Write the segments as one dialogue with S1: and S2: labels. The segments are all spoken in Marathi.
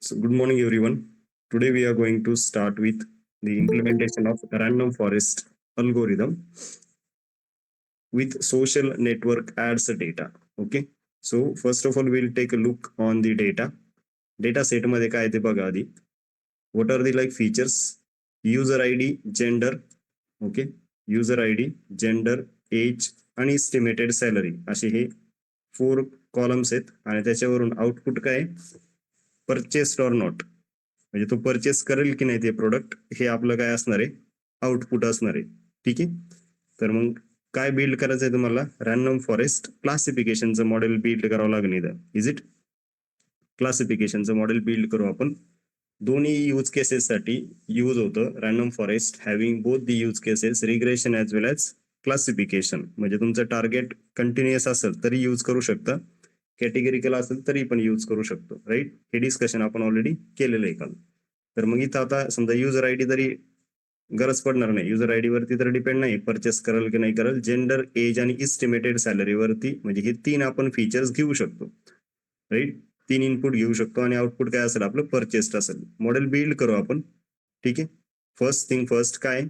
S1: So, good morning, everyone. Today, we are going to start with the implementation of random forest algorithm with social network ads data. Okay. So, first of all, we'll take a look on the data. Data set मध्ये काय ते बघा आधी. What are the like features? User ID, gender. Okay. User ID, gender, age आणि estimated salary असे हे 4 कॉलम्स आहेत आणि त्याच्यावरून आउटपुट काय परचेस्ड ऑर नॉट म्हणजे तो परचेस करेल की नाही ते प्रोडक्ट हे आपलं काय असणार आहे आउटपुट असणार आहे. ठीक आहे. तर मग काय बिल्ड करायचं आहे तुम्हाला रॅन्डम फॉरेस्ट क्लासिफिकेशनचं मॉडेल बिल्ड करावं लागेल. इथं इज इट क्लासिफिकेशनचं मॉडेल बिल्ड करू आपण. दोन्ही यूज केसेससाठी यूज होतं random forest having both the use cases regression as well as classification. म्हणजे तुमचं टार्गेट कंटिन्युअस असेल तरी यूज करू शकता, कॅटेगरिकल असेल तरी पण यूज करू शकतो. राईट. हे डिस्कशन आपण ऑलरेडी केलेलं आहे काल. तर मग इथं आता समजा युजर आय डी तरी गरज पडणार नाही. युजर आय डी वरती तर डिपेंड नाही परचेस करेल की नाही करेल. जेंडर, एज आणि इस्टिमेटेड सॅलरी वरती म्हणजे हे 3 आपण फीचर्स घेऊ शकतो. राईट. 3 इनपुट घेऊ शकतो आणि आउटपुट काय असेल आपलं परचेस्ड असेल. मॉडेल बिल्ड करू आपण. ठीक आहे. फर्स्ट थिंग फर्स्ट काय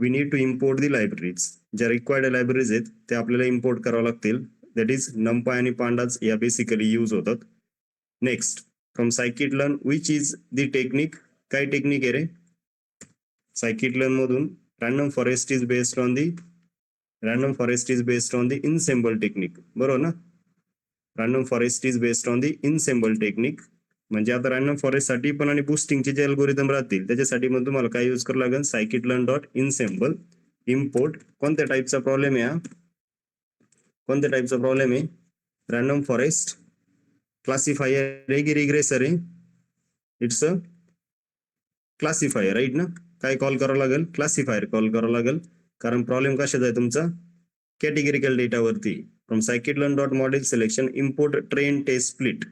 S1: we need to import the libraries. ज्या रिक्वायर्ड लायब्ररीज आहेत त्या आपल्याला इम्पोर्ट करावं लागतील. दॅट इज NumPy आणि Pandas या बेसिकली यूज होतात. Next from scikit-learn which is the technique. काय टेक्निक आहे रे scikit-learn मधून random forest is based on the ensemble technique. बरोबर ना. Random forest is based on the ensemble technique. म्हणजे आता रॅन्डम फॉरेस्ट साठी पण आणि बुस्टिंगचे जे अल्गोरिदम राहतील त्याच्यासाठी पण तुम्हाला काय यूज करावं लागेल scikit-learn.ensemble इम्पोर्ट. कोणत्या टाईपचा प्रॉब्लेम आहे रॅन्डम फॉरेस्ट क्लासिफायर आहे की रिग्रेसर आहे. It's a classifier. राईट ना. काय कॉल करावं लागेल क्लासिफायर कॉल करावं लागेल. कारण प्रॉब्लेम कशाचा आहे तुमचा कॅटेगरिकल डेटावरती. From scikit-learn.model selection import train test split.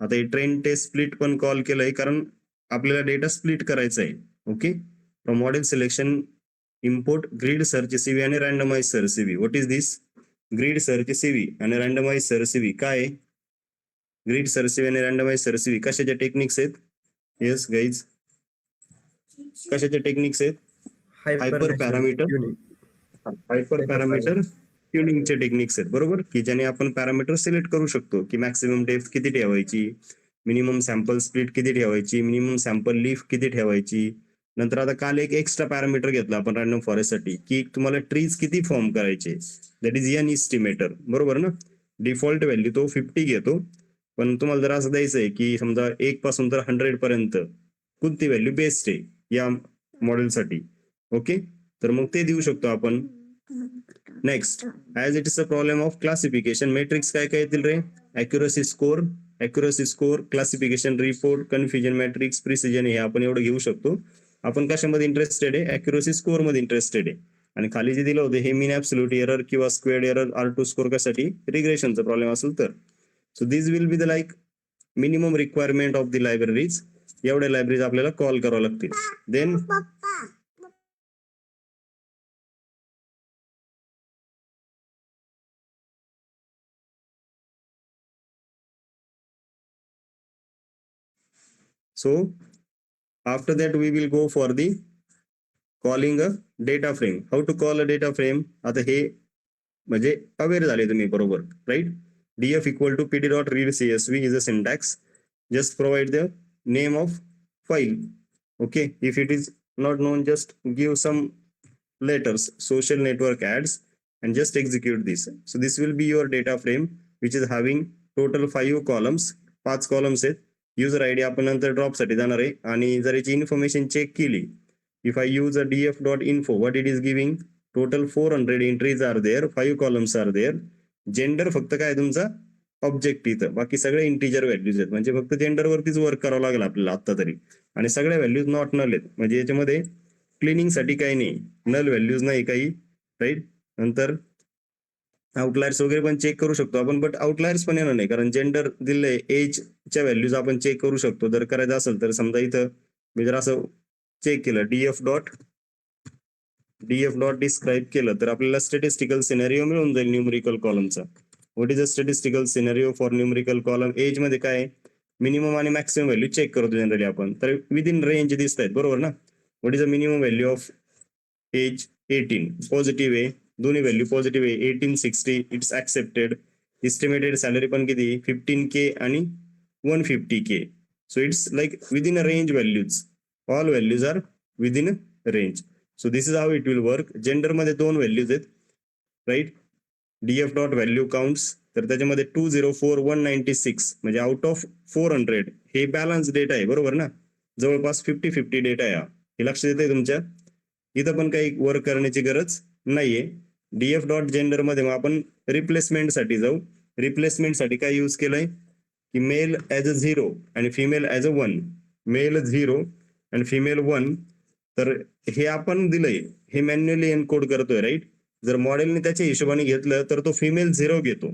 S1: आता हे ट्रेन टेस्ट स्प्लिट पण कॉल केलंय कारण आपल्याला डेटा स्प्लिट करायचा आहे. Okay. From model selection import grid search CV आणि randomize search CV. What is this grid search CV आणि रँडमाइज सर्च सीव्ही काय ग्रीड सर्च सीव्ही आणि रँडमाइज सर्च सीव्ही कशाच्या टेक्निक्स आहेत. येस गाईज कशाच्या टेक्निक्स आहेत हायपर पॅरामीटर ट्युनिंगचे टेक्निक्स आहेत. बरोबर. की ज्याने आपण पॅरामीटर सिलेक्ट करू शकतो की मॅक्सिमम डेप्थ किती ठेवायची, मिनिमम सॅम्पल स्प्लिट किती ठेवायची, मिनिमम सॅम्पल लीफ किती ठेवायची. नंतर आता काल एक एक्स्ट्रा पॅरामीटर घेतला आपण रॅन्डम फॉरेस्टसाठी की तुम्हाला ट्रीज किती फॉर्म करायचे. That is an estimator. बरोबर ना. डिफॉल्ट व्हॅल्यू तो 50 घेतो. पण तुम्हाला जर असं द्यायचं आहे की समजा 1 पासून तर 100 पर्यंत कोणती व्हॅल्यू बेस्ट आहे या मॉडेलसाठी. ओके. तर मग ते देऊ शकतो आपण. Next as it is a problem of classification metrics काय काय येतील रे accuracy score classification report confusion matrix precision हे आपण एवढं घेऊ शकतो. आपण कशामध्ये इंटरेस्टेड आहे अॅक्युरसी स्कोर मध्ये इंटरेस्टेड आहे. आणि खाली जे दिलं होतं हे मीन ऍब्सोल्यूट एरर किंवा स्क्वेअर्ड एरर R2 स्कोर कशासाठी रिग्रेशनचा प्रॉब्लेम असेल तर. So this will be the like minimum requirement of the libraries. एवढ्या लायब्ररीज आपल्याला कॉल करावं लागतील. Then so after that we will go for the calling a data frame. How to call a data frame. आता हे म्हणजे अवेअर झाले तुम्ही बरोबर. Right. df equal to pd.read.csv is a syntax. Just provide the name of file. Okay. If it is not known just give some letters social network ads and just execute this. So this will be your data frame which is having total 5 columns. 5 columns आहेत. युजर आय डी आपण नंतर ड्रॉप साठी जाणार आहे. आणि जर याची इन्फॉर्मेशन चेक केली if I use a df.info what it is giving total 400 entries are there 5 columns are there. Gender फक्त काय तुमचा ऑब्जेक्ट इथं बाकी सगळे इंटिजर व्हॅल्यूज आहेत म्हणजे फक्त जेंडर वरतीच वर्क करावं लागेल आपल्याला आता तरी. आणि सगळ्या व्हॅल्यूज नॉट नल आहेत म्हणजे याच्यामध्ये क्लिनिंग साठी काही नाही नल व्हॅल्यूज नाही काही. राईट. नंतर आउटलायर्स वगैरे पण चेक करू शकतो आपण बट आउटलायर्स पण येणार नाही कारण जेंडर दिलंय एजच्या व्हॅल्यूज आपण चेक करू शकतो. जर करायचं असेल तर समजा इथं मी जर असं चेक केलं df डॉट डिस्क्राईब केलं तर आपल्याला स्टॅटिस्टिकल सिनेरिओ मिळून जाईल न्यूमरिकल कॉलमचा. What is a statistical scenario for numerical column. Age मध्ये काय मिनिमम आणि मॅक्सिमम व्हॅल्यू चेक करतो जनरली आपण. तर विदिन रेंज दिसत आहेत बरोबर ना. What is the minimum value of age 18 positive आहे, दोन्ही व्हॅल्यू पॉझिटिव्ह आहे. 1860 इट्स ऍक्सेप्टेड. इस्टिमेटेड सॅलरी पण किती 15K आणि 150K. So it's like within a range values, all values are within range. So this is how it will work. Gender मध्ये 2 व्हॅल्यूज आहेत right. DF dot value counts, तर त्याच्यामध्ये 204196 म्हणजे आउट ऑफ 400 हे बॅलन्स डेटा आहे बरोबर ना. जवळपास 50-50 डेटा आहे. हे लक्ष देत आहे तुमच्या. इथं पण काही वर्क करण्याची गरज नाहीये. डीएफ डॉट जेंडर मध्ये मग आपण रिप्लेसमेंट साठी जाऊ. रिप्लेसमेंट साठी काय यूज केलंय की मेल ऍज अ 0 आणि फिमेल ऍज अ 1. मेल 0 आणि फिमेल 1. तर हे आपण दिलंय, हे मॅन्युअली एनकोड करतोय राईट. जर मॉडेलने त्याच्या हिशोबाने घेतलं तर तो फिमेल 0 घेतो.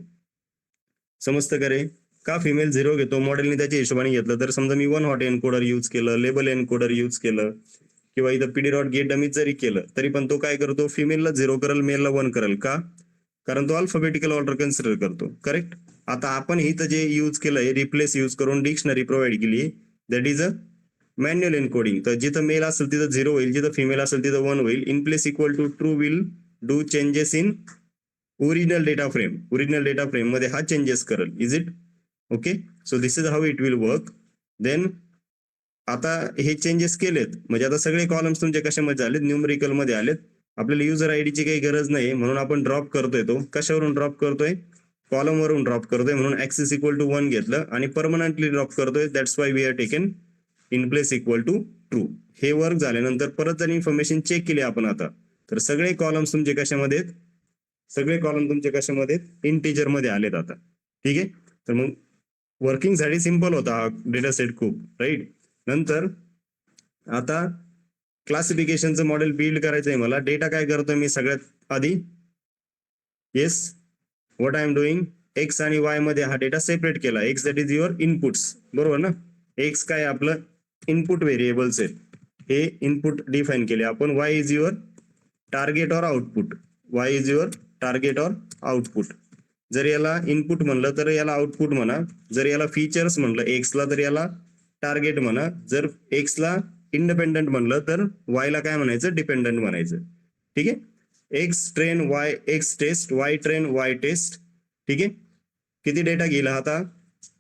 S1: समजतं का रे. का फिमेल 0 घेतो मॉडेलने त्याच्या हिशोबाने घेतलं तर. समजा मी 1 हॉट एनकोडर यूज केलं, लेबल एनकोडर यूज केलं किंवा इथं पीडी डॉट गेट डमी जरी केलं तरी पण तो काय करतो, फिमेलला 0 करेल, मेलला 1 करेल. का, कारण तो अल्फाबेटिकल ऑर्डर कन्सिडर करतो. करेक्ट. आता आपण इथं जे यूज केलंय रिप्लेस यूज करून डिक्शनरी प्रोव्हाइड केली, that is a manual encoding. तर जिथं मेल असेल तिथं 0 होईल, जिथं फिमेल असेल तिथं 1 होईल. In place equal to true will do changes in original data frame. Original data frame मध्ये हा चेंजेस करेल. Is it okay. So this is how it will work. Then आता हे चेंजेस केलेत म्हणजे आता सगळे कॉलम्स तुमचे कशामध्ये आलेत, न्यूमरिकल मध्ये आलेत. आपल्याला युजर आयडीची काही गरज नाही म्हणून आपण ड्रॉप करतोय. तो कशावरून ड्रॉप करतोय, कॉलम वरून ड्रॉप करतोय. म्हणून ऍक्सेस इक्वल टू 1 घेतलं आणि परमनंटली ड्रॉप करतोय. That's why we are taken in place equal to true. हे वर्क झाल्यानंतर परत जर इन्फॉर्मेशन चेक केली आपण आता, तर सगळे कॉलम्स तुमचे कशामध्ये आहेत, सगळे कॉलम तुमचे कशामध्ये इंटिजर मध्ये आलेत आता. ठीक आहे. तर मग वर्किंग साठी सिंपल होता हा डेटा सेट खूप राईट. नंतर आता क्लासिफिकेशनचं मॉडेल बिल्ड करायचं आहे मला. डेटा काय करतोय मी सगळ्यात आधी, yes what I am doing, x आणि वाय मध्ये हा डेटा सेपरेट केला. X that is your inputs बरोबर ना. एक्स काय आपलं इनपुट व्हेरिएबल्स आहेत, हे इनपुट डिफाईन केले आपण. Y is your target or output, Y is your target or output. जर याला इनपुट म्हणलं तर याला आउटपुट म्हणा. जर याला फीचर्स म्हणलं एक्सला तर याला टार्गेट म्हणा. जर एक्सला इंडिपेंडंट म्हणलं तर वायला काय म्हणायचं, डिपेंडंट म्हणायचं. ठीक आहे. X train Y X test, Y train Y test. ठीक आहे. किती डेटा गेला आता,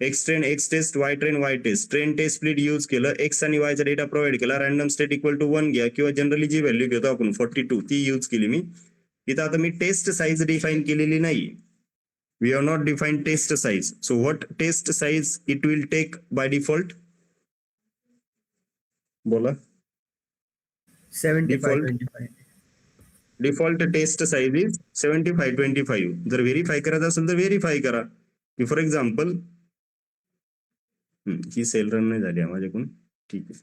S1: X train X test, Y train Y test. Train test split use केलं, एक्स आणि वायचा डेटा प्रोव्हाइड केला. रॅन्डम स्टेट इक्वल टू 1 घ्या किंवा जनरली जी व्हॅल्यू घेतो आपण 42 ती यूज केली मी. इथं आता मी टेस्ट साईज डिफाईन केलेली नाही. We have not defined test size. So what test size it will take by default? बोला.
S2: 75-25.
S1: Default test size is 75-25. जर व्हेरीफाय करायचं असेल तर व्हेरीफाय करा. की फॉर एक्झाम्पल ही सेल रन नाही झाली माझ्याकडून. ठीक आहे.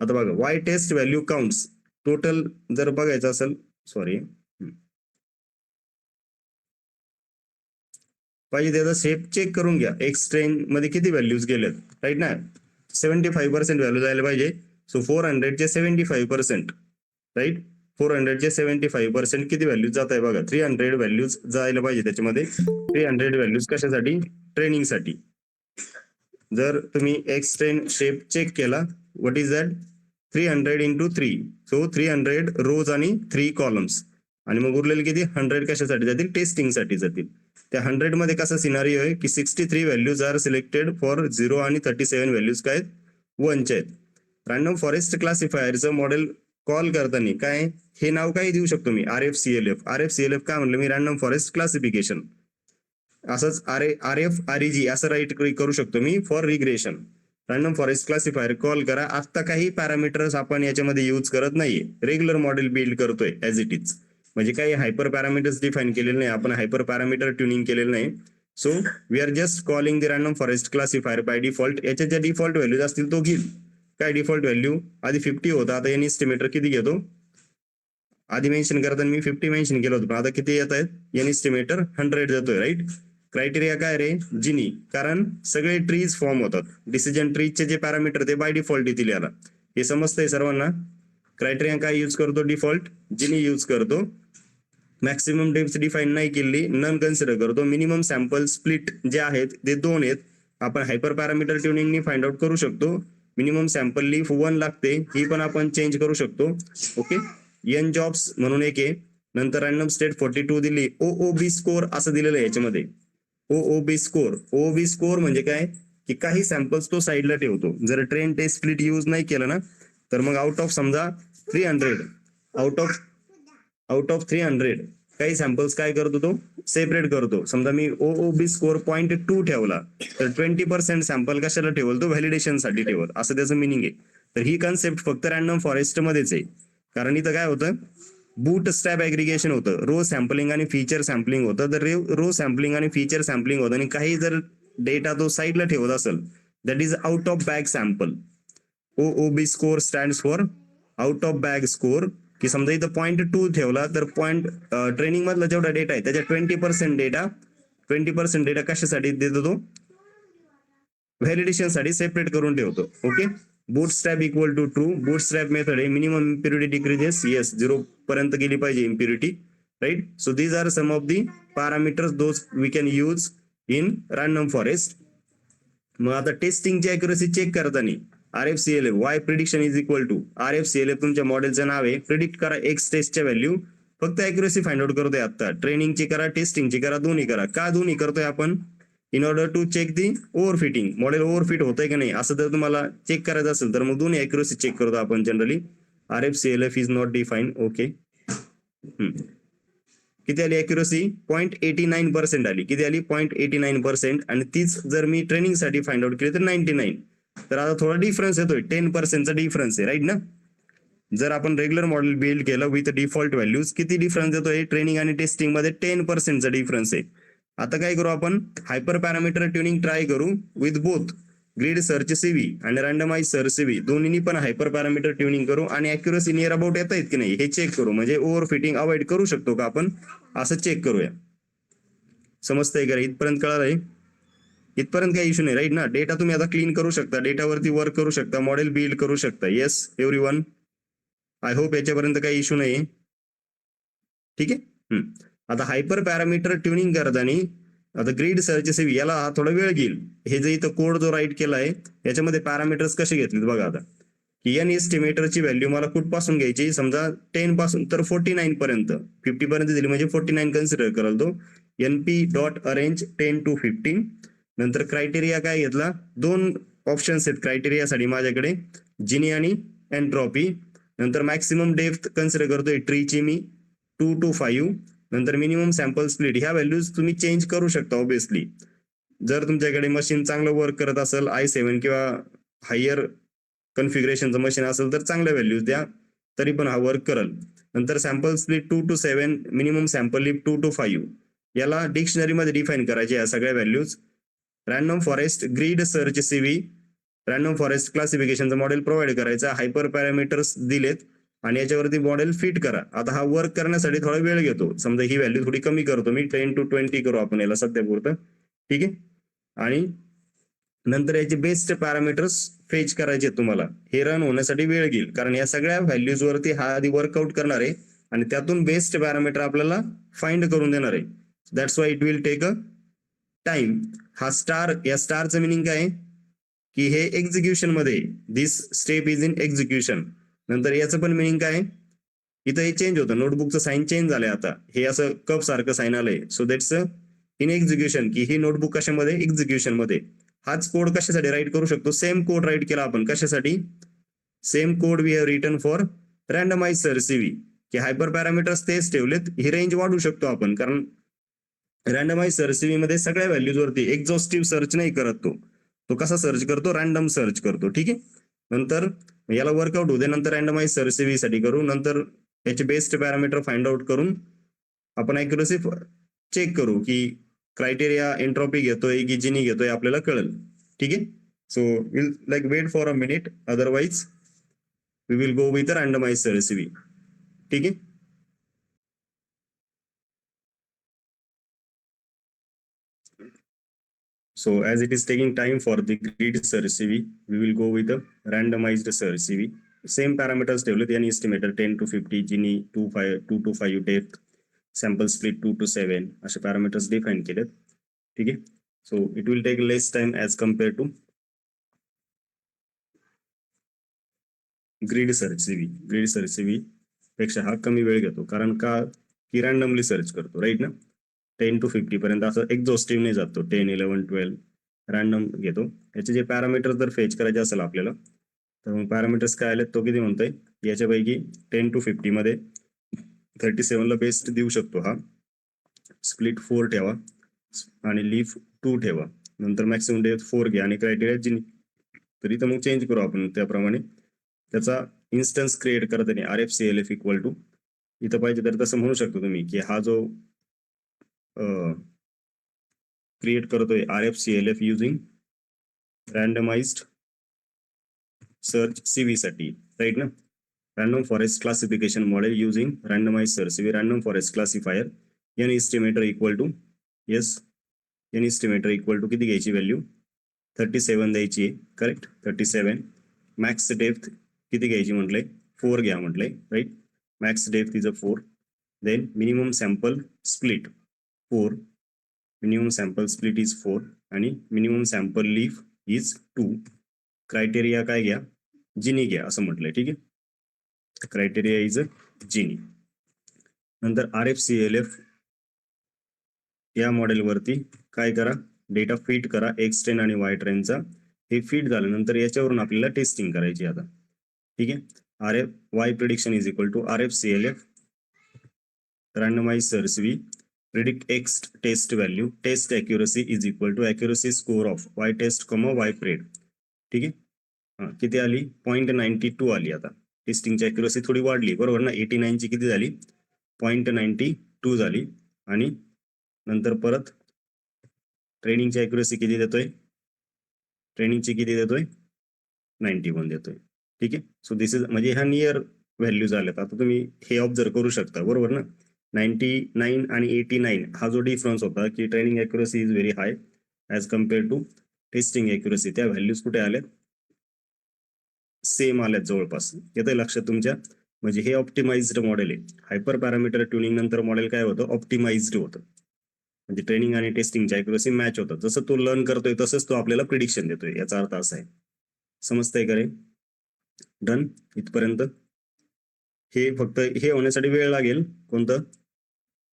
S1: आता बघा Y test value counts total जर बघायचं असेल, सॉरी पाहिजे त्याचा शेप चेक करून घ्या. एक्स ट्रेन मध्ये किती व्हॅल्यूज गेलेत राईट ना. 75% व्हॅल्यू जायला पाहिजे. सो 400 चे 75% राईट. 400 चे 75% किती व्हॅल्यूज जात आहे बघा, 300 व्हॅल्यूज जायला पाहिजे त्याच्यामध्ये. 300 व्हॅल्यूज कशासाठी, ट्रेनिंग साठी. जर तुम्ही एक्स ट्रेन शेप चेक केला, what is that 300 into 3. So 300 रोज आणि 3 कॉलम्स. आणि मग उरलेले किती 100 कशासाठी जातील, टेस्टिंग साठी जातील. त्या 100 मध्ये कसा सिनारिओ आहे की 63 व्हॅल्यूज आर सिलेक्टेड फॉर 0 आणि 37 व्हॅल्यूज काय 1च्या आहेत. रॅन्डम फॉरेस्ट क्लासिफायरचं मॉडेल कॉल करताना काय हे नाव काय देऊ शकतो मी, RFCLF. RFCLF काय म्हणलं मी, रॅन्डम फॉरेस्ट क्लासिफिकेशन. असंच RF REG असं राईट करू शकतो me for regression. Random forest classifier call करा. आता काही पॅरामीटर्स आपण याच्यामध्ये यूज करत नाहीये, रेग्युलर मॉडेल बिल्ड करतोय ऍज इट इज. म्हणजे काही हायपर पॅरामीटर्स डिफाईन केलेले नाही आपण, हायपर पॅरामीटर ट्युनिंग केलेलं नाही. So we are just calling the random forest classifier by default. याच्या ज्या डिफॉल्ट व्हॅल्यूज असतील तो घेईल. काय डिफॉल्ट व्हॅल्यू आधी 50 होता, आता एन एस्टिमेटर किती घेतो, आधी मेन्शन करताना मी 50 मेन्शन केलं होतं, पण आता किती येत आहेत, एन एस्टिमेटर 100 देतोय राईट. क्रायटेरिया काय रे, जिनी, कारण सगळे ट्रीज फॉर्म होतात. डिसिजन ट्रीजचे जे पॅरामीटर ते बाय डिफॉल्ट येतील याला. हे समजतंय सर्वांना. क्रायटेरिया काय यूज करतो, डिफॉल्ट जिनी यूज करतो. मॅक्सिमम डेप्थ डिफाईन नाही केली, नन कन्सिडर करतो. मिनिमम सॅम्पल स्प्लिट जे आहेत ते 2 आहेत. आपण हायपर पॅरामीटर ट्युनिंगनी फाइंड आउट करू शकतो. मिनिमम सॅम्पल लीफ 1 लागते, ही पण आपण चेंज करू शकतो. ओके, एन जॉब्स म्हणून एक आहे. नंतर रॅन्डम स्टेट 42 दिली. OOB स्कोर असं दिलेलं आहे याच्यामध्ये. OOB स्कोर म्हणजे काय की काही सॅम्पल्स तो साईडला ठेवतो. जर ट्रेन टेस्ट स्प्लिट यूज नाही केलं ना तर मग आउट ऑफ समजा 300 आउट ऑफ 300 काही सॅम्पल्स काय करतो तो सेपरेट करतो. समजा मी OOB स्कोर 0.2 ठेवला तर 20% सॅम्पल कशाला ठेवल तो व्हॅलिडेशन साठी ठेवल, असं त्याचं मिनिंग आहे. तर ही कन्सेप्ट फक्त रॅन्डम फॉरेस्ट मध्येच आहे. कारण इथं काय होतं, बूट स्ट्रॅप ऍग्रिगेशन होतं, रो सॅम्पलिंग आणि फीचर सॅम्पलिंग होतं. तर रो सॅम्पलिंग आणि फीचर सॅम्पलिंग होतं आणि काही जर डेटा तो साईडला ठेवत असेल that is out of bag sample. OOB score stands for out of bag score. की समजा इथं 0.2 ठेवला तर ट्रेनिंग मधला जेवढा डेटा आहे त्याच्या 20% डेटा कशासाठी देतो तो व्हॅलिडेशन साठी सेपरेट करून ठेवतो. Okay, bootstrap equal to true. Bootstrap method आहे. मिनिमम इम्प्युरिटी डिक्रीजेस, येस 0 पर्यंत गेली पाहिजे impurity, right. So these are some of the parameters those we can use in random forest. मग आता टेस्टिंगची अॅक्युरेसी चेक करताना RFCLF Y prediction is equal to RFCLF तुमच्या मॉडेलचं नाव आहे. प्रिडिक्ट करा एक्स टेस्टच्या व्हॅल्यू. फक्त अॅक्युरेसी फाइंड आउट करतोय आता. ट्रेनिंगची करा, टेस्टिंगची करा, दोन्ही करा. का दोन्ही करतोय आपण? In order to check the overfitting. Model overfit होतंय की नाही असं जर तुम्हाला चेक करायचं असेल तर मग दोन्ही अॅक्युरेसी चेक करतो आपण generally. RFCLF is not define. Okay, किती आली अॅक्युरेसी? 0.89% आली. किती आली? 0.89%. आणि तीच जर मी ट्रेनिंग साठी फाइंड आउट केली तर 99. तर आता थोडा डिफरन्स येतोय, 10%चा डिफरन्स आहे, राईट ना. जर आपण रेग्युलर मॉडेल बिल्ड केलं विथ डिफॉल्ट व्हॅल्यूज, किती डिफरन्स येतोय ट्रेनिंग आणि टेस्टिंग मध्ये? 10%चा डिफरन्स आहे. आता काय करू आपण, हायपर पॅरामीटर ट्युनिंग ट्राय करू with both grid search CV आणि रँडमाइज सर्च CV. दोन्ही पण हायपर पॅरामीटर ट्युनिंग करू आणि अॅक्युरेसी नियर अबाउट येत आहेत की नाही हे चेक करू. म्हणजे ओव्हर फिटिंग अवॉइड करू शकतो का आपण, असं चेक करूया. समजतंय का? इथपर्यंत कळालंय? इथपर्यंत काही इश्यू नाही, राईट ना. डेटा तुम्ही आता क्लीन करू शकता, डेटावरती वर्क करू शकता, मॉडेल बिल्ड करू शकता. येस एव्हरीवन, आय होप याच्यापर्यंत काही इश्यू नाही. ठीक आहे. आता हायपर पॅरामीटर ट्युनिंग करताना आता ग्रीड सर्च CV याला थोडा वेळ घेईल. हे जे इथं कोड जो राईट केलाय याच्यामध्ये पॅरामीटर्स कसे घेतलेत बघा. आता की एन एस्टिमेटरची व्हॅल्यू मला कुठपासून घ्यायची, समजा 10 पासून तर 49 पर्यंत, 50 पर्यंत दिली म्हणजे 49 कन्सिडर कराल तो. NP.arrange 10 to 15. नंतर क्रायटेरिया काय घेतला, 2 ऑप्शन्स आहेत क्रायटेरियासाठी माझ्याकडे, जिनी आणि एन्ट्रॉपी. नंतर मॅक्सिमम डेप्थ कन्सिडर करतोय ट्रीची मी 2 to 5. नंतर मिनिमम सॅम्पल स्प्लिट. ह्या व्हॅल्यूज तुम्ही चेंज करू शकता ऑब्विसली. जर तुमच्याकडे मशीन चांगलं वर्क करत असेल, i7 किंवा हायर कन्फिगरेशनचं मशीन असेल तर चांगल्या व्हॅल्यूज द्या, तरी पण हा वर्क करेल. नंतर sample split 2 to 7, minimum sample leaf 2 to 5. याला डिक्शनरीमध्ये डिफाईन करायचे या सगळ्या values. Random forest grid search CV, random forest क्लासिफिकेशनचं मॉडेल प्रोव्हाइड करायचं. हायपर पॅरामीटर्स दिलेत आणि याच्यावरती मॉडेल फिट करा. आता हा वर्क करण्यासाठी थोडा वेळ घेतो. समजा ही व्हॅल्यू थोडी कमी करतो मी, 10 to 20 करू आपण याला सध्या पुरतं, ठीक आहे. आणि नंतर याचे बेस्ट पॅरामीटर्स फेच करायचे तुम्हाला. हे रन होण्यासाठी वेळ घेईल कारण या सगळ्या व्हॅल्यूज वरती हा आधी वर्कआउट करणार आहे आणि त्यातून बेस्ट पॅरामीटर आपल्याला फाइंड करून देणार आहे. That's why it will take a time. हा स्टार, या स्टारचं मिनिंग काय की हे एक्झिक्युशन मध्ये, this step is in execution. नंतर याचं पण मिनिंग काय, इथं हे चेंज होतं, नोटबुकचं साईन चेंज झालंय. आता हे असं कप सारखं साईन आलंय. सो दॅट्स इन एक्झिक्युशन, की ही नोटबुक कशामध्ये, एक्झिक्युशन मध्ये. हाच कोड कशासाठी राईट करू शकतो, सेम कोड राईट केला आपण कशासाठी, same code we have written for randomize search CV. की हायपर पॅरामीटर्स तेच ठेवलेत, ही रेंज वाढवू शकतो आपण कारण रँडमाइज सर्च CV मध्ये सगळ्या व्हॅल्यूज वरती एक्झॉस्टिव्ह सर्च नाही करत तो कसा सर्च करतो, रँडम सर्च करतो, ठीक आहे. नंतर याला वर्कआउट होऊ दे, नंतर रँडमाइज सर्च CV साठी करू. नंतर याचे बेस्ट पॅरामीटर फाइंड आउट करून आपण अॅक्युरेसी चेक करू की क्रायटेरिया एंट्रॉपी घेतोय की जिनी घेतोय आपल्याला कळेल, ठीक आहे. So will like wait for a minute, otherwise we will go with randomize search CV, ठीक आहे. So as it is taking time for the grid search CV, we will go with the randomized search CV. Same parameters ठेवलेत, आणि estimator 10 to 50, Gini 2 to 5 depth. Sample split 2 to 7 असे पॅरामीटर्स डिफाईन केलेत. ठीक आहे. So it will take less time as compare to grid search CV. Grid search CV पेक्षा हा कमी वेळ घेतो, कारण का की रॅन्डमली सर्च करतो, राईट ना. 10 to 50 पर्यंत असं एक्झॉस्टिव्ह नाही जातो. 10, 11, 12 रॅन्डम घेतो. याचे जे पॅरामीटर्स जर फेच करायचे असेल आपल्याला, तर मग पॅरामीटर्स काय आले तो किती म्हणतोय, याच्यापैकी 10 to 50 मध्ये 37 ला बेस्ट देऊ शकतो हा. स्प्लिट 4 ठेवा आणि लीफ 2 ठेवा. नंतर मॅक्सिमम डेप्थ 4 घ्या आणि क्रायटेरिया जिनी. तर इथं मग चेंज करू आपण त्याप्रमाणे. त्याचा इन्स्टन्स क्रिएट करताना RFCLF इक्वल टू, इथं पाहिजे तर तसं म्हणू शकतो तुम्ही की हा जो क्रिएट करतोय RFCLF using randomized search CV साठी, राईट ना. Random forest classification model using randomized search CV, random forest classifier, n estimator equal to, yes, n estimator equal to किती घ्यायची व्हॅल्यू, 37 द्यायची आहे, करेक्ट. 37. मॅक्स डेप्थ किती घ्यायची म्हटलंय, 4 घ्या म्हटलंय, right. Max depth is 4. Then minimum sample split 4, minimum sample split is 4 आणि minimum sample leaf is 2. Criteria काय घ्या, जिनी घ्या असं म्हटलंय. ठीक आहे. Criteria is Gini. नंतर RFCLF या मॉडेलवरती काय करा, डेटा फीड करा एक्स ट्रेन आणि वाय ट्रेनचा. हे फीड झाल्यानंतर याच्यावरून आपल्याला टेस्टिंग करायची आता. ठीक आहे. Y prediction is equal to RFCLF randomize search we predict x test value, test accuracy is equal to accuracy score of y test comma y pred. ठीक आहे. किती आली, 0.92 आली. आता टेस्टिंगची ॲक्युरसी थोडी वाढली, बरोबर ना. 89 ची किती झाली, 0.92 झाली. आणि नंतर परत ट्रेनिंगची ॲक्युरसी किती देतोय, ट्रेनिंगची किती देतोय, 91 देतोय. ठीक आहे. सो दिस इज, म्हणजे ह्या नियर व्हॅल्यू झाल्यात. आता तुम्ही हे ऑब्झर्व करू शकता, बरोबर ना. 99 आणि 89 हा जो डिफरन्स होता की training accuracy is very high as compare to testing accuracy, त्या व्हॅल्यूज कुठे आल्यात, सेम आल्यात जवळपास. येतंय लक्षात तुमच्या. म्हणजे हे ऑप्टिमाइज्ड मॉडेल आहे. हायपर पॅरामीटर ट्युनिंग नंतर मॉडेल काय होतं, ऑप्टिमाइज्ड होतं. म्हणजे ट्रेनिंग आणि टेस्टिंगची ॲक्युरसी मॅच होतं. जसं तो लर्न करतोय तसंच तो आपल्याला प्रिडिक्शन देतोय, याचा अर्थ असा आहे. समजतंय का रे. डन इथपर्यंत. हे फक्त हे होण्यासाठी वेळ लागेल, कोणतं,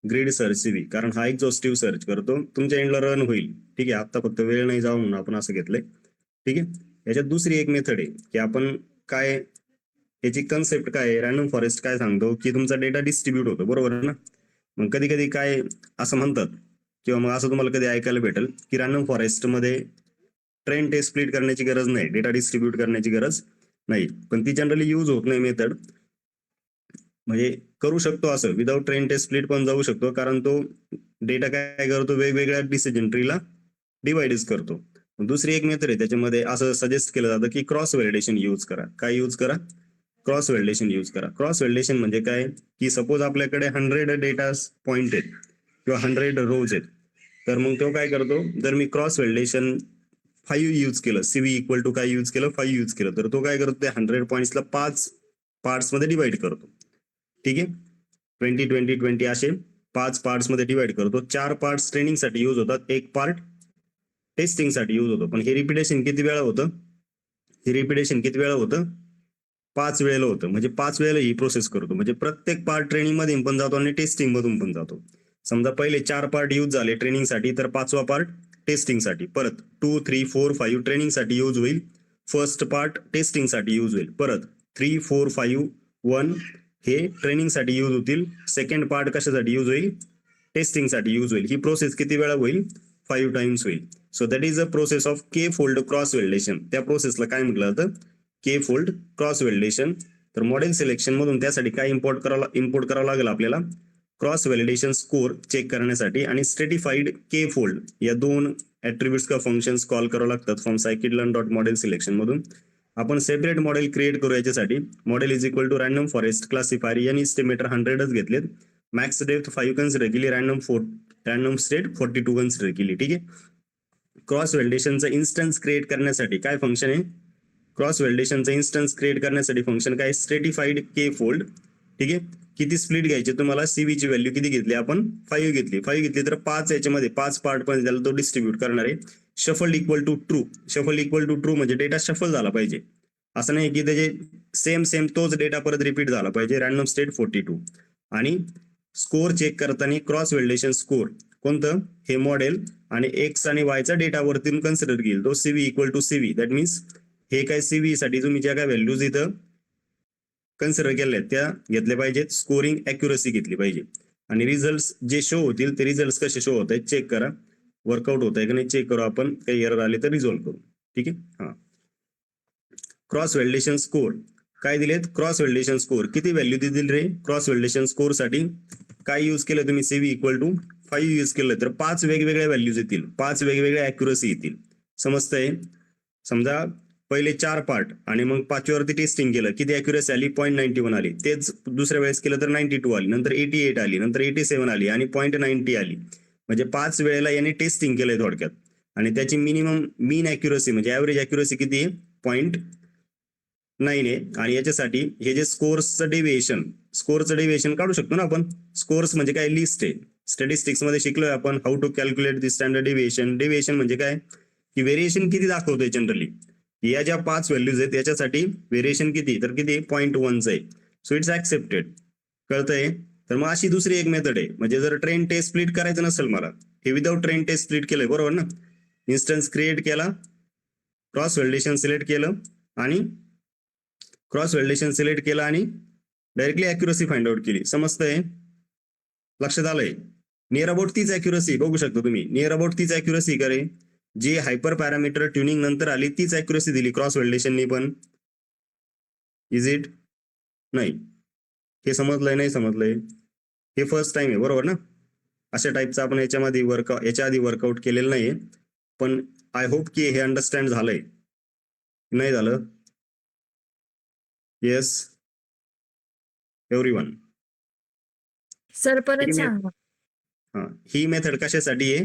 S1: ग्रीड सर्च सीव्ही, कारण हा एक्झॉस्टिव्ह सर्च करतो, तुमच्या एंडला रन होईल. ठीक आहे. आता फक्त वेळ नाही जावं म्हणून आपण असं घेतलंय. ठीक आहे. याच्यात दुसरी एक मेथड आहे की आपण काय, याची कन्सेप्ट काय आहे, रॅन्डम फॉरेस्ट काय सांगतो की तुमचा डेटा डिस्ट्रीब्यूट होतो, बरोबर ना. मग कधी कधी काय असं म्हणतात, किंवा मग असं तुम्हाला कधी ऐकायला भेटेल की रॅन्डम फॉरेस्टमध्ये ट्रेन टेस्ट स्प्लिट करण्याची गरज नाही, डेटा डिस्ट्रीब्यूट करण्याची गरज नाही. पण ती जनरली यूज होत नाही मेथड. म्हणजे करू शकतो असं, विदाउट ट्रेन टेस्ट स्प्लिट पण जाऊ शकतो, कारण तो डेटा काय करतो, वेगवेगळ्या डिसिजन ट्रीला डिवाइडच करतो. दुसरी एक मेथड आहे त्याच्यामध्ये असं सजेस्ट केलं जातं की क्रॉस व्हॅलिडेशन यूज करा. काय यूज करा, क्रॉस व्हॅलिडेशन यूज करा. क्रॉस व्हॅलिडेशन म्हणजे काय की सपोज आपल्याकडे 100 डेटा पॉइंट आहेत किंवा 100 रोज आहेत, तर मग तो काय करतो, जर मी क्रॉस व्हॅलिडेशन 5 यूज केलं, सीव्ही इक्वल टू काय यूज केलं, 5 यूज केलं, तर तो काय करतो, त्या 100 पॉईंट्सला 5 पार्ट्स मध्ये डिवाइड करतो. ठीक आहे. 20 20 20 असे 5 पार्ट्स मध्ये डिवाइड करतो. 4 पार्ट्स ट्रेनिंगसाठी यूज होतात, 1 पार्ट टेस्टिंगसाठी यूज होतो. पण हे रिपिटेशन किती वेळा होतं, हे रिपिटेशन किती वेळा होतं, 5 वेळेला होतं. म्हणजे 5 वेळेला ही प्रोसेस करतो. म्हणजे प्रत्येक पार्ट ट्रेनिंग मध्ये पण जातो आणि टेस्टिंग मधून पण जातो. समजा पहिले 4 पार्ट यूज झाले ट्रेनिंगसाठी, तर 5वा पार्ट टेस्टिंगसाठी, परत 2 3 4 5 ट्रेनिंगसाठी यूज होईल, फर्स्ट पार्ट टेस्टिंगसाठी यूज होईल, परत 3 4 5 1 हे ट्रेनिंगसाठी यूज होतील, सेकंड पार्ट कशासाठी यूज होईल, टेस्टिंगसाठी यूज होईल. ही प्रोसेस किती वेळा होईल, 5 टाइम्स होईल. So that is a process of K fold cross validation. त्या प्रोसेसला काय म्हटलं जातं, के फोल्ड क्रॉस व्हॅलिडेशन. तर मॉडेल सिलेक्शन मधून त्यासाठी काय इम्पोर्ट करावं लागेल आपल्याला, क्रॉस व्हॅलिडेशन स्कोर चेक करण्यासाठी आणि स्ट्रेटिफाईड के फोल्ड या दोन ऍट्रिब्यूट्स का फंक्शन्स कॉल करावं लागतात from scikit-learn dot model selection मधून. आपण सेपरेट मॉडेल क्रिएट करू. याच्यासाठी model is equal to random forest classifier, n estimator 100च घेतलेत, मॅक्स डेप्थ 5 कन्सिडर केली, रॅन्डम स्टेट 42 कन्सिडर केली. ठीक आहे. क्रॉस व्हॅलिडेशनचा इन्स्टन्स क्रिएट करण्यासाठी काय फंक्शन आहे, क्रॉस व्हॅलिडेशनचा इन्स्टन्स क्रिएट करण्यासाठी फंक्शन काय, स्ट्रेटिफाईड के फोल्ड. ठीक आहे. किती स्प्लिट घ्यायचे तुम्हाला, सीव्हीची व्हॅल्यू किती घेतली आपण, 5 घेतली. 5 घेतली तर 5 याच्यामध्ये 5 पार्ट पण त्याला तो डिस्ट्रीब्यूट करणार आहे. Shuffled equal to true. Shuffled equal to true म्हणजे डेटा शफल झाला पाहिजे. असं नाही की त्याचे सेम तोच डेटा परत रिपीट झाला पाहिजे. Random state 42. आणि स्कोर चेक करताना क्रॉस व्हॅलिडेशन स्कोर कोणतं, हे मॉडेल आणि एक्स आणि वायचा डेटा वरती कन्सिडर घेईल तो CV equal to CV. That means हे काय सीव्ही साठी तुम्ही ज्या काय व्हॅल्यूज इथं कन्सिडर केल्या त्या घेतल्या पाहिजेत. स्कोरिंग अॅक्युरसी घेतली पाहिजे. आणि रिझल्ट जे शो होतील ते रिझल्ट कसे शो होत आहेत चेक करा. वर्कआउट होत आहे का नाही चेक करू आपण. काही एरर आले तर रिझॉल्व्ह करू. ठीक आहे. हा, क्रॉस व्हॅलिडेशन स्कोर काय दिलेत, क्रॉस व्हॅलिडेशन स्कोर किती व्हॅल्यू दिली रे. क्रॉस व्हॅलिडेशन स्कोर साठी काय यूज केलं तुम्ही, सीव्ही इक्वल टू 5 यूज केलं तर 5 वेगवेगळ्या व्हॅल्यूज येतील, 5 वेगवेगळ्या अॅक्युरसी येतील. समजतंय. समजा पहिले 4 पार्ट आणि मग 5व्यावरती टेस्टिंग केलं, किती अॅक्युरसी आली, 0.91 आली. तेच दुसऱ्या वेळेस केलं तर 92 आली, नंतर 88 आली, नंतर 87 आली आणि 0.90 आली. म्हणजे 5 वेळेला याने टेस्टिंग केलंय थोडक्यात. आणि त्याची मिनिमम मीन अॅक्युरसी म्हणजे ऍव्हरेज अॅक्युरसी किती आहे, 0.9 आहे. आणि याच्यासाठी हे जे स्कोर्सचं डेव्हिएशन काढू शकतो ना आपण. स्कोर्स म्हणजे काय, लिस्ट आहे. स्टॅटिस्टिक्स मध्ये शिकलोय आपण how to calculate the standard deviation. Deviation म्हणजे काय की व्हेरिएशन किती दाखवतोय जनरली. या ज्या 5 व्हॅल्यूज आहेत त्याच्यासाठी व्हेरिएशन किती, तर किती 0.1 आहे. So it's accepted. कळतंय. तर मग अशी दुसरी एक मेथड आहे. म्हणजे जर ट्रेन टेस्ट स्प्लिट करायचं नसेल मला, हे विदाउट ट्रेन टेस्ट स्प्लिट केलंय बरोबर ना. इन्स्टन्स क्रिएट केला, क्रॉस व्हॅलिडेशन सिलेक्ट केलं आणि डायरेक्टली अॅक्युरसी फाइंड आउट केली. समजतंय, लक्षात आलंय. नियर अबाउट तीच अॅक्युरसी बघू शकता तुम्ही. नियर अबाउट तीच अॅक्युरसी करे जी हायपर पॅरामीटर ट्युनिंग नंतर आली तीच अॅक्युरसी दिली क्रॉस व्हॅलिडेशननी पण. इज इट, नाही. हे समजलंय, नाही समजलंय, हे फर्स्ट टाइम आहे बरोबर ना. अशा टाईपचं आपण याच्या आधी वर्कआउट केलेलं नाहीये. पण आय होप की हे अंडरस्टँड झालंय. नाही झालं, येस एव्हरीवन.
S2: सर परत सांगा.
S1: हा, ही मेथड कशासाठी आहे,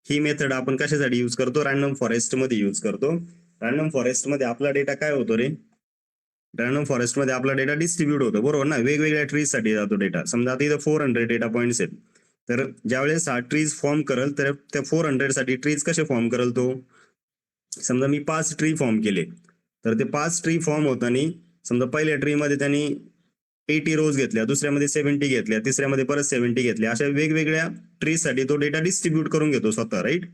S1: ही मेथड आपण कशासाठी यूज करतो, रॅन्डम फॉरेस्ट मध्ये यूज करतो. रॅन्डम फॉरेस्ट मध्ये आपला डेटा काय होतो रे, रॅन्डम फॉरेस्ट मध्ये आपला डेटा डिस्ट्रीब्यूट होतो बरोबर ना. वेगवेगळ्या ट्रीज साठी जातो डेटा. समजा आता इथं 400 डेटा पॉइंट्स आहेत. तर ज्यावेळेस हा ट्रीज फॉर्म करेल तर त्या 400 साठी ट्रीज कसे फॉर्म करेल तो. समजा मी 5 ट्री फॉर्म केले तर ते 5 ट्री फॉर्म होताना समजा पहिल्या ट्री मध्ये त्यांनी 80 रोज घेतल्या, दुसऱ्यामध्ये 70 घेतल्या, तिसऱ्यामध्ये परत 70 घेतल्या. अशा वेगवेगळ्या ट्री साठी तो डेटा डिस्ट्रीब्यूट करून घेतो स्वतः, राईट.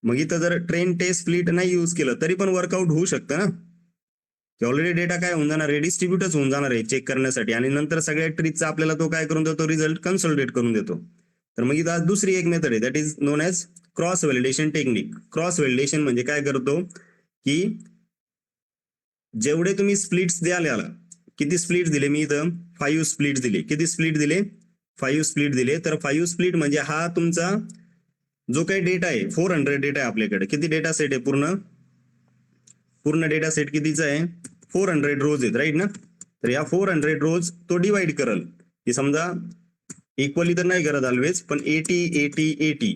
S1: मग इथं जर ट्रेन टेस्ट स्प्लिट नाही यूज केलं तरी पण वर्कआउट होऊ शकतं ना. ऑलरेडी डेटा काय होऊन जाणार आहे, डिस्ट्रीब्यूटच होऊन जाणार आहे चेक करण्यासाठी. आणि नंतर सगळ्या ट्रीजचा आपल्याला तो काय करून देतो, रिझल्ट कन्सोलिडेट करून देतो. तर मग इथं दुसरी एक मेथड आहे that is non as cross validation technique. Cross validation म्हणजे काय करतो की जेवढे तुम्ही स्प्लिट्स द्याल, याला किती स्प्लिट दिले मी इथं, 5 स्प्लिट दिले. किती स्प्लिट दिले, 5 स्प्लिट दिले. तर 5 स्प्लिट म्हणजे हा तुमचा जो काही डेटा आहे 400 डेटा आहे आपल्याकडे. किती डेटा सेट आहे, पूर्ण डेटा सेट कितीचा आहे, 400 रोज आहेत, राईट ना. तर या 400 रोज तो डिवाइड करल. की समजा इक्वली तर नाही करत ऑलवेज, पण 80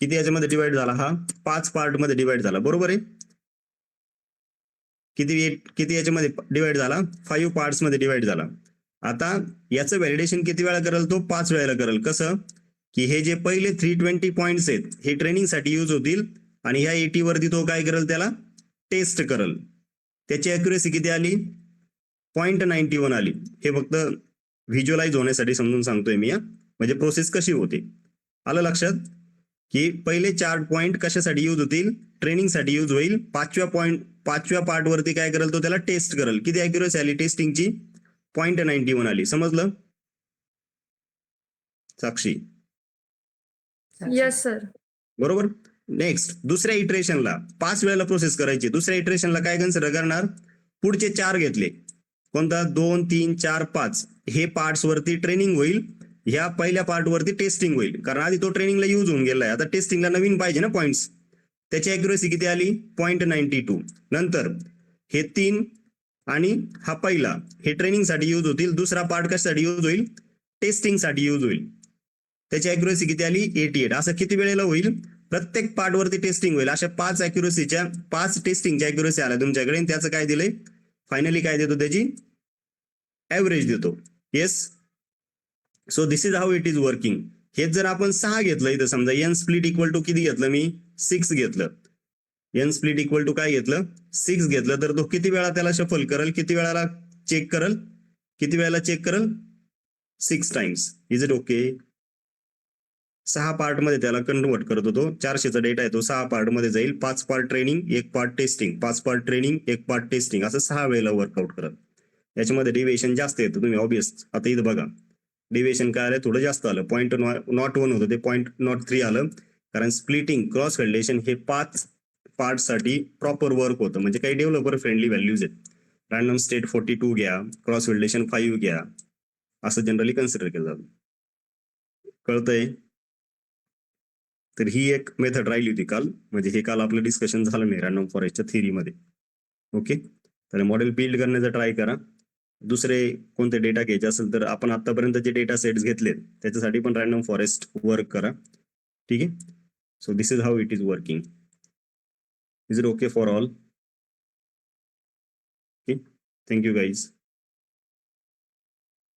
S1: किती याच्यामध्ये डिवाइड झाला, हा 5 पार्ट मध्ये डिवाइड झाला बरोबर आहे. किती याच्यामध्ये डिवाइड झाला, 5 पार्ट्स मध्ये डिवाइड झाला. आता याचं व्हॅलिडेशन किती वेळा करेल तो, 5 वेळेला करेल. कसं की हे जे पहिले 320 पॉइंट्स आहेत हे ट्रेनिंग साठी यूज होतील आणि ह्या 80 वरती तो काय करेल, त्याला टेस्ट करेल. त्याची अॅक्युरेसी किती आली, 0.91 आली. हे फक्त व्हिज्युअलाइज होण्यासाठी समजून सांगतोय मी. म्हणजे प्रोसेस कशी होते, आलं लक्षात. की पहिले 4 पॉइंट कशासाठी यूज होतील, ट्रेनिंग साठी यूज होईल. 5व्या पार्ट वरती काय करेल तो, त्याला टेस्ट करेल. किती अॅक्युरेसी आली टेस्टिंगची, 0.91 आली. समजलं साक्षी,
S2: यस सर.
S1: बरोबर. नेक्स्ट दुसऱ्या इटरेशनला 5 वेळेला प्रोसेस करायची. दुसऱ्या इटरेशनला काय कन्सिडर करणार, पुढचे 4 घेतले. कोणता, 2, 3, 4, 5 हे पार्ट्स वरती ट्रेनिंग होईल. ह्या पहिल्या पार्ट वरती टेस्टिंग होईल. कारण आधी तो ट्रेनिंगला यूज होऊन गेलाय, आता टेस्टिंगला नवीन पाहिजे ना पॉइंट्स. त्याची अॅक्युरेसी किती आली, 0.92. नंतर हे 3 आणि हा पहिला हे ट्रेनिंग साठी यूज होतील. दुसरा पार्ट कशासाठी यूज होईल, टेस्टिंग साठी यूज होईल. त्याची अॅक्युरेसी किती आली, 88. असं किती वेळेला होईल, प्रत्येक पार्ट वरती टेस्टिंग होईल. अशा 5 टेस्टिंगच्या अॅक्युरेसी आल्या तुमच्याकडे. त्याचं काय दिलंय, फायनली काय देतो त्याची ऍव्हरेज देतो. Yes, so this is how it is working. हेच जर आपण 6 घेतलं इथं, समजा एन स्प्लिट इक्वल टू किती घेतलं मी, 6 घेतलं. एन स्प्लिट इक्वल टू काय घेतलं, 6 घेतलं, तर तो किती वेळा त्याला शफल करल, किती वेळाला चेक करल, किती वेळाला चेक करल, 6 times. Is it okay? 6 part मध्ये त्याला कन्वर्ट करत होतो. 400चा डेटा आहे तो 6 पार्ट मध्ये जाईल. 5 part training, 1 part testing, 5 part training, 1 part testing, असं 6 वेळेला वर्कआउट करत. याच्यामध्ये डिव्हिएशन जास्त येतं, तुम्ही ऑब्वियस आता इथं बघा डिव्हिएशन काय आलं, थोडं जास्त आलं. 0.01 होतं ते 0.03 आलं, कारण स्प्लिटिंग क्रॉस व्हॅलिडेशन हे 5 पार्ट साठी प्रॉपर वर्क होतं. म्हणजे काही डेव्हलपर फ्रेंडली व्हॅल्यूज आहेत. रॅन्डम स्टेट 42 घ्या, क्रॉस व्हॅलिडेशन 5 घ्या, असं जनरली कन्सिडर केलं जातं. कळतंय? तर ही एक मेथड राहिली होती काल, म्हणजे हे काल आपलं डिस्कशन झालं नाही रॅन्डम फॉरेस्टच्या थिअरीमध्ये. ओके, तर मॉडेल बिल्ड करण्याचा ट्राय करा. दुसरे कोणते डेटा घ्यायचे असेल तर आपण आतापर्यंत जे डेटा सेट्स घेतलेत त्याच्यासाठी पण रॅन्डम फॉरेस्ट वर्क करा. ठीक आहे, so this is how it is working. Is it okay for all? Okay, thank you guys.